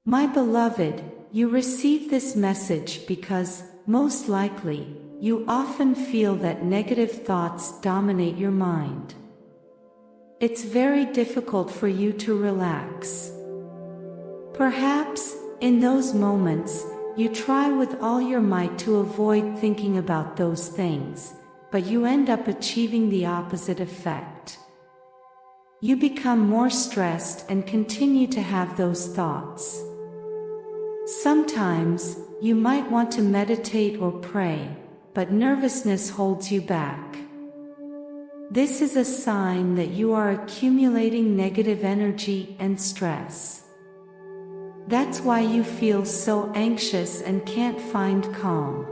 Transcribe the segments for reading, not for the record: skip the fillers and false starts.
My beloved, you receive this message because, most likely, you often feel that negative thoughts dominate your mind. It's very difficult for you to relax. Perhaps, in those moments, you try with all your might to avoid thinking about those things, but you end up achieving the opposite effect. You become more stressed and continue to have those thoughts. Sometimes, you might want to meditate or pray, but nervousness holds you back. This is a sign that you are accumulating negative energy and stress. That's why you feel so anxious and can't find calm.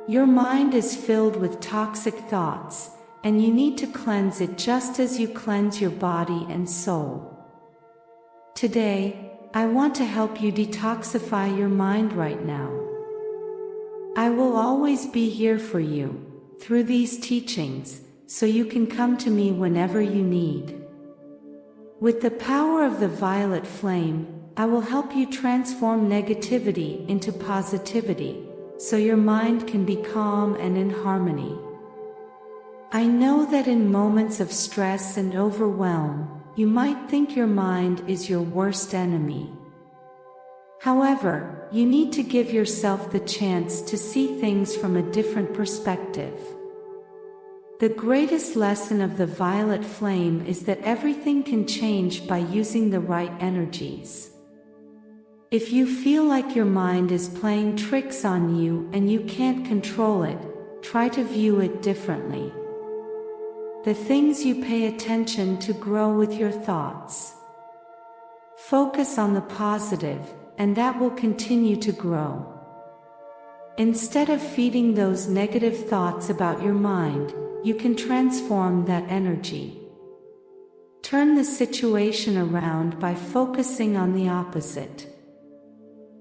Your mind is filled with toxic thoughts, and you need to cleanse it just as you cleanse your body and soul. Today, I want to help you detoxify your mind right now. I will always be here for you, through these teachings, so you can come to me whenever you need. With the power of the violet flame, I will help you transform negativity into positivity, so your mind can be calm and in harmony. I know that in moments of stress and overwhelm, you might think your mind is your worst enemy. However, you need to give yourself the chance to see things from a different perspective. The greatest lesson of the violet flame is that everything can change by using the right energies. If you feel like your mind is playing tricks on you and you can't control it, try to view it differently. The things you pay attention to grow with your thoughts. Focus on the positive, and that will continue to grow. Instead of feeding those negative thoughts about your mind, you can transform that energy. Turn the situation around by focusing on the opposite.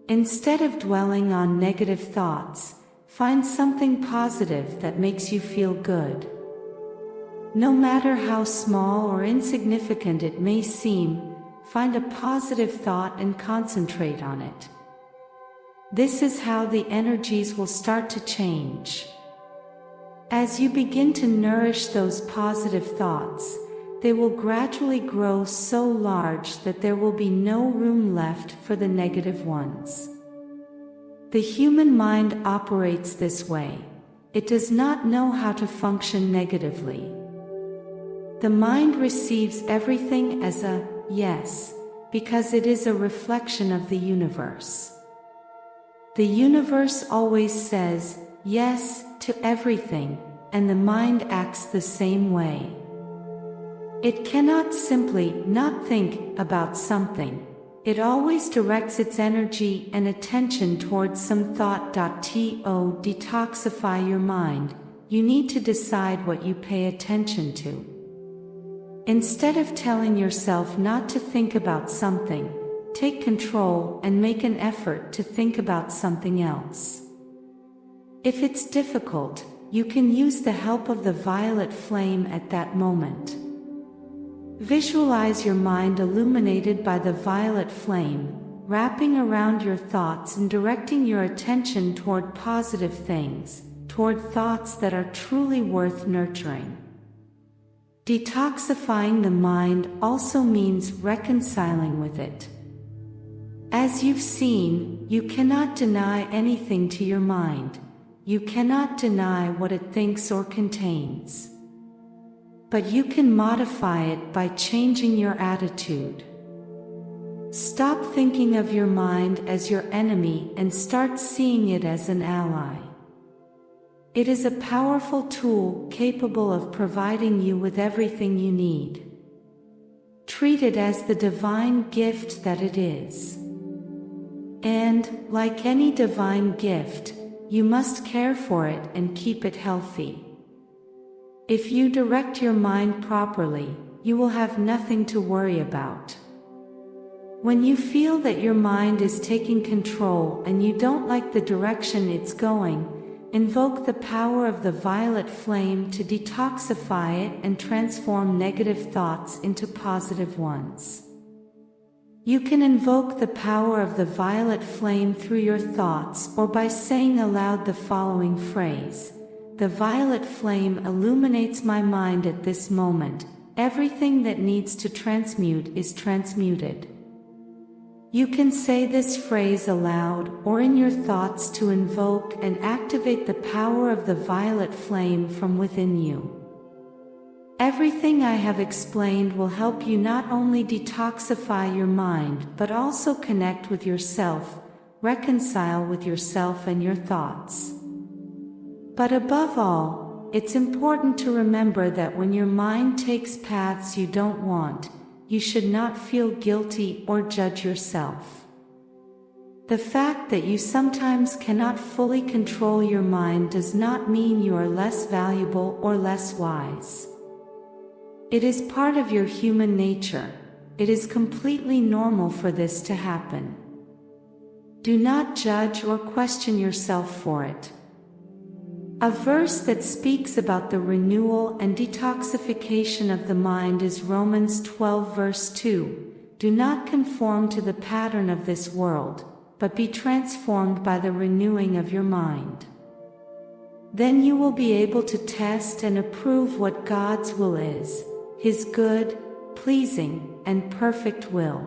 Instead of dwelling on negative thoughts, find something positive that makes you feel good. No matter how small or insignificant it may seem, find a positive thought and concentrate on it. This is how the energies will start to change. As you begin to nourish those positive thoughts, they will gradually grow so large that there will be no room left for the negative ones. The human mind operates this way. It does not know how to function negatively. The mind receives everything as a yes, because it is a reflection of the universe. The universe always says yes to everything, and the mind acts the same way. It cannot simply not think about something. It always directs its energy and attention towards some thought. To detoxify your mind, you need to decide what you pay attention to. Instead of telling yourself not to think about something, take control and make an effort to think about something else. If it's difficult, you can use the help of the violet flame at that moment. Visualize your mind illuminated by the violet flame, wrapping around your thoughts and directing your attention toward positive things, toward thoughts that are truly worth nurturing. Detoxifying the mind also means reconciling with it. As you've seen, you cannot deny anything to your mind. You cannot deny what it thinks or contains. But you can modify it by changing your attitude. Stop thinking of your mind as your enemy and start seeing it as an ally. It is a powerful tool capable of providing you with everything you need. Treat it as the divine gift that it is. And, like any divine gift, you must care for it and keep it healthy. If you direct your mind properly, you will have nothing to worry about. When you feel that your mind is taking control and you don't like the direction it's going, invoke the power of the violet flame to detoxify it and transform negative thoughts into positive ones. You can invoke the power of the violet flame through your thoughts or by saying aloud the following phrase: "The violet flame illuminates my mind at this moment. Everything that needs to transmute is transmuted." You can say this phrase aloud or in your thoughts to invoke and activate the power of the violet flame from within you. Everything I have explained will help you not only detoxify your mind but also connect with yourself, reconcile with yourself and your thoughts. But above all, it's important to remember that when your mind takes paths you don't want, you should not feel guilty or judge yourself. The fact that you sometimes cannot fully control your mind does not mean you are less valuable or less wise. It is part of your human nature. It is completely normal for this to happen. Do not judge or question yourself for it. A verse that speaks about the renewal and detoxification of the mind is Romans 12 verse 2. "Do not conform to the pattern of this world, but be transformed by the renewing of your mind. Then you will be able to test and approve what God's will is, His good, pleasing, and perfect will."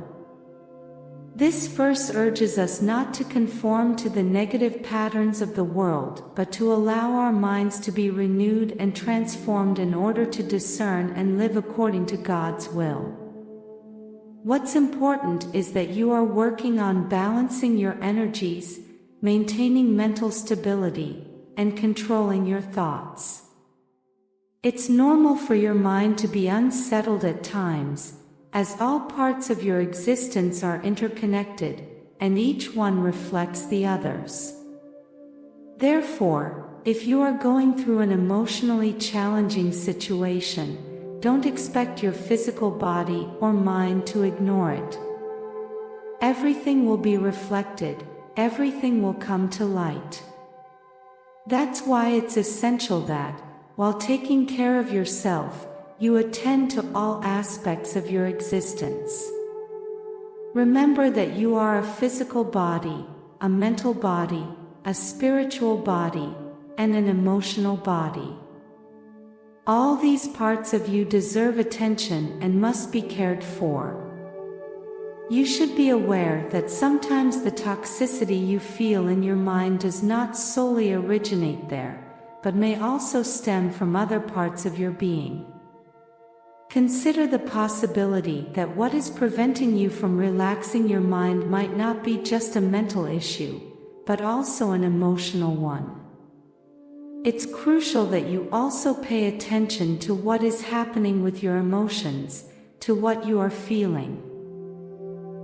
This verse urges us not to conform to the negative patterns of the world, but to allow our minds to be renewed and transformed in order to discern and live according to God's will. What's important is that you are working on balancing your energies, maintaining mental stability, and controlling your thoughts. It's normal for your mind to be unsettled at times, as all parts of your existence are interconnected, and each one reflects the others. Therefore, if you are going through an emotionally challenging situation, don't expect your physical body or mind to ignore it. Everything will be reflected, everything will come to light. That's why it's essential that, while taking care of yourself, you attend to all aspects of your existence. Remember that you are a physical body, a mental body, a spiritual body, and an emotional body. All these parts of you deserve attention and must be cared for. You should be aware that sometimes the toxicity you feel in your mind does not solely originate there, but may also stem from other parts of your being. Consider the possibility that what is preventing you from relaxing your mind might not be just a mental issue, but also an emotional one. It's crucial that you also pay attention to what is happening with your emotions, to what you are feeling.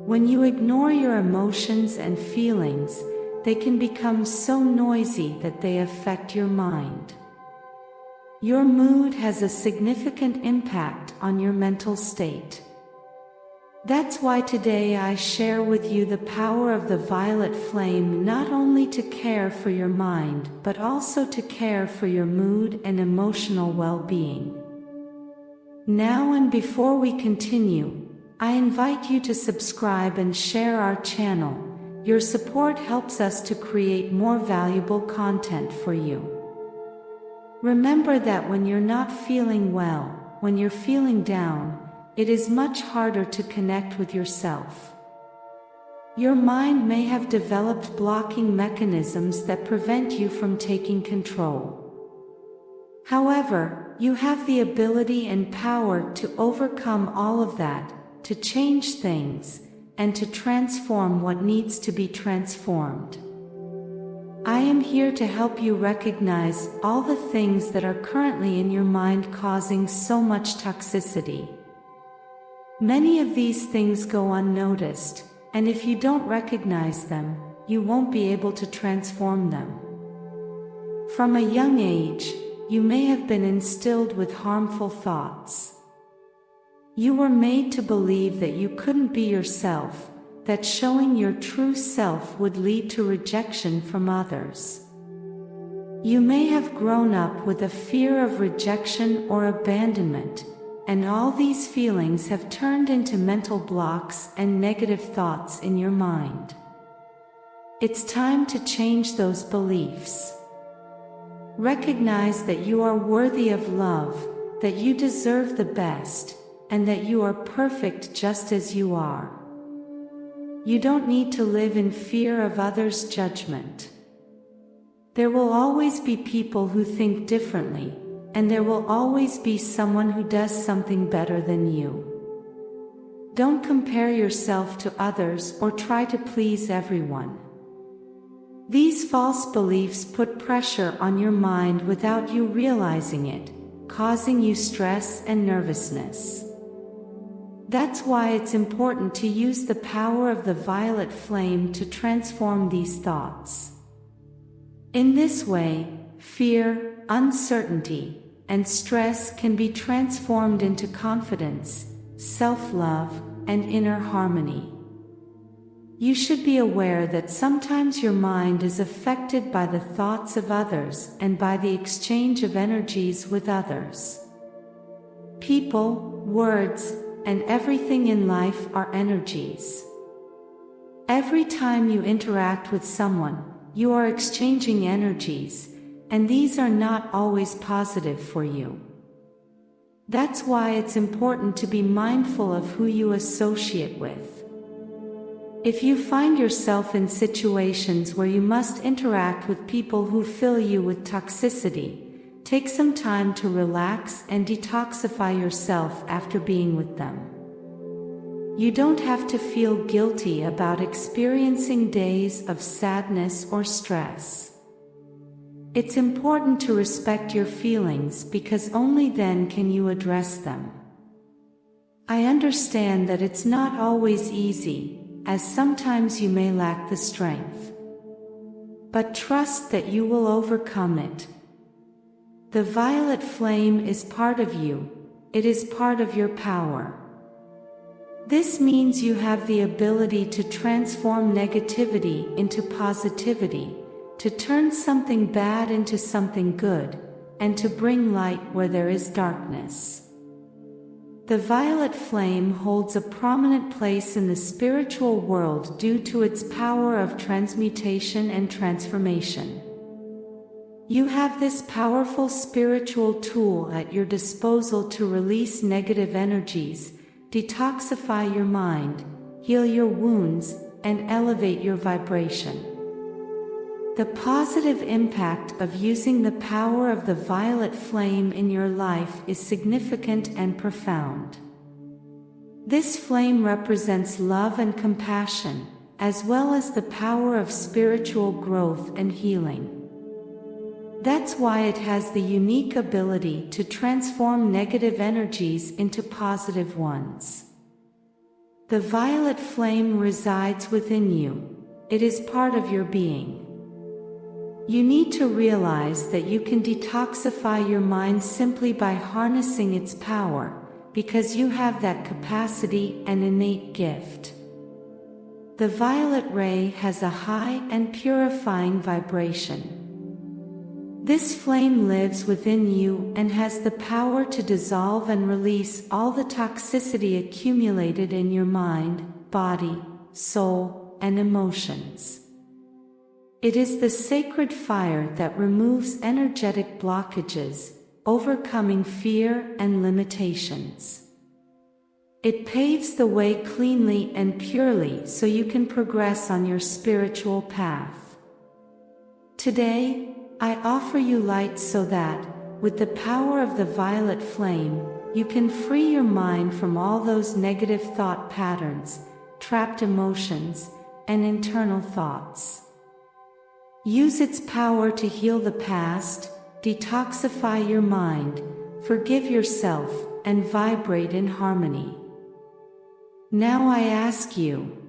When you ignore your emotions and feelings, they can become so noisy that they affect your mind. Your mood has a significant impact on your mental state. That's why today I share with you the power of the violet flame, not only to care for your mind, but also to care for your mood and emotional well-being. Now and before we continue, I invite you to subscribe and share our channel. Your support helps us to create more valuable content for you. Remember that when you're not feeling well, when you're feeling down, it is much harder to connect with yourself. Your mind may have developed blocking mechanisms that prevent you from taking control. However, you have the ability and power to overcome all of that, to change things, and to transform what needs to be transformed. I am here to help you recognize all the things that are currently in your mind causing so much toxicity. Many of these things go unnoticed, and if you don't recognize them, you won't be able to transform them. From a young age, you may have been instilled with harmful thoughts. You were made to believe that you couldn't be yourself, that showing your true self would lead to rejection from others. You may have grown up with a fear of rejection or abandonment, and all these feelings have turned into mental blocks and negative thoughts in your mind. It's time to change those beliefs. Recognize that you are worthy of love, that you deserve the best, and that you are perfect just as you are. You don't need to live in fear of others' judgment. There will always be people who think differently, and there will always be someone who does something better than you. Don't compare yourself to others or try to please everyone. These false beliefs put pressure on your mind without you realizing it, causing you stress and nervousness. That's why it's important to use the power of the violet flame to transform these thoughts. In this way, fear, uncertainty, and stress can be transformed into confidence, self-love, and inner harmony. You should be aware that sometimes your mind is affected by the thoughts of others and by the exchange of energies with others. People, words, and everything in life are energies. Every time you interact with someone, you are exchanging energies, and these are not always positive for you. That's why it's important to be mindful of who you associate with. If you find yourself in situations where you must interact with people who fill you with toxicity, take some time to relax and detoxify yourself after being with them. You don't have to feel guilty about experiencing days of sadness or stress. It's important to respect your feelings because only then can you address them. I understand that it's not always easy, as sometimes you may lack the strength. But trust that you will overcome it. The violet flame is part of you, it is part of your power. This means you have the ability to transform negativity into positivity, to turn something bad into something good, and to bring light where there is darkness. The violet flame holds a prominent place in the spiritual world due to its power of transmutation and transformation. You have this powerful spiritual tool at your disposal to release negative energies, detoxify your mind, heal your wounds, and elevate your vibration. The positive impact of using the power of the violet flame in your life is significant and profound. This flame represents love and compassion, as well as the power of spiritual growth and healing. That's why it has the unique ability to transform negative energies into positive ones. The violet flame resides within you. It is part of your being. You need to realize that you can detoxify your mind simply by harnessing its power, because you have that capacity and innate gift. The violet ray has a high and purifying vibration. This flame lives within you and has the power to dissolve and release all the toxicity accumulated in your mind, body, soul, and emotions. It is the sacred fire that removes energetic blockages, overcoming fear and limitations. It paves the way cleanly and purely so you can progress on your spiritual path. Today, I offer you light so that, with the power of the violet flame, you can free your mind from all those negative thought patterns, trapped emotions, and internal thoughts. Use its power to heal the past, detoxify your mind, forgive yourself, and vibrate in harmony. Now I ask you,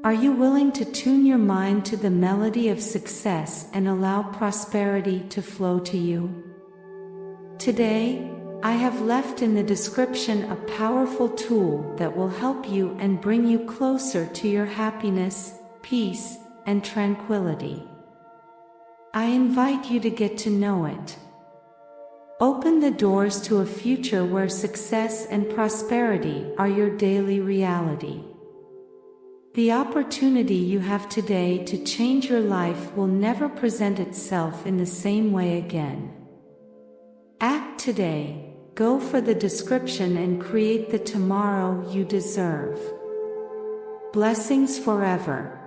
are you willing to tune your mind to the melody of success and allow prosperity to flow to you? Today, I have left in the description a powerful tool that will help you and bring you closer to your happiness, peace, and tranquility. I invite you to get to know it. Open the doors to a future where success and prosperity are your daily reality. The opportunity you have today to change your life will never present itself in the same way again. Act today, go for the description and create the tomorrow you deserve. Blessings forever.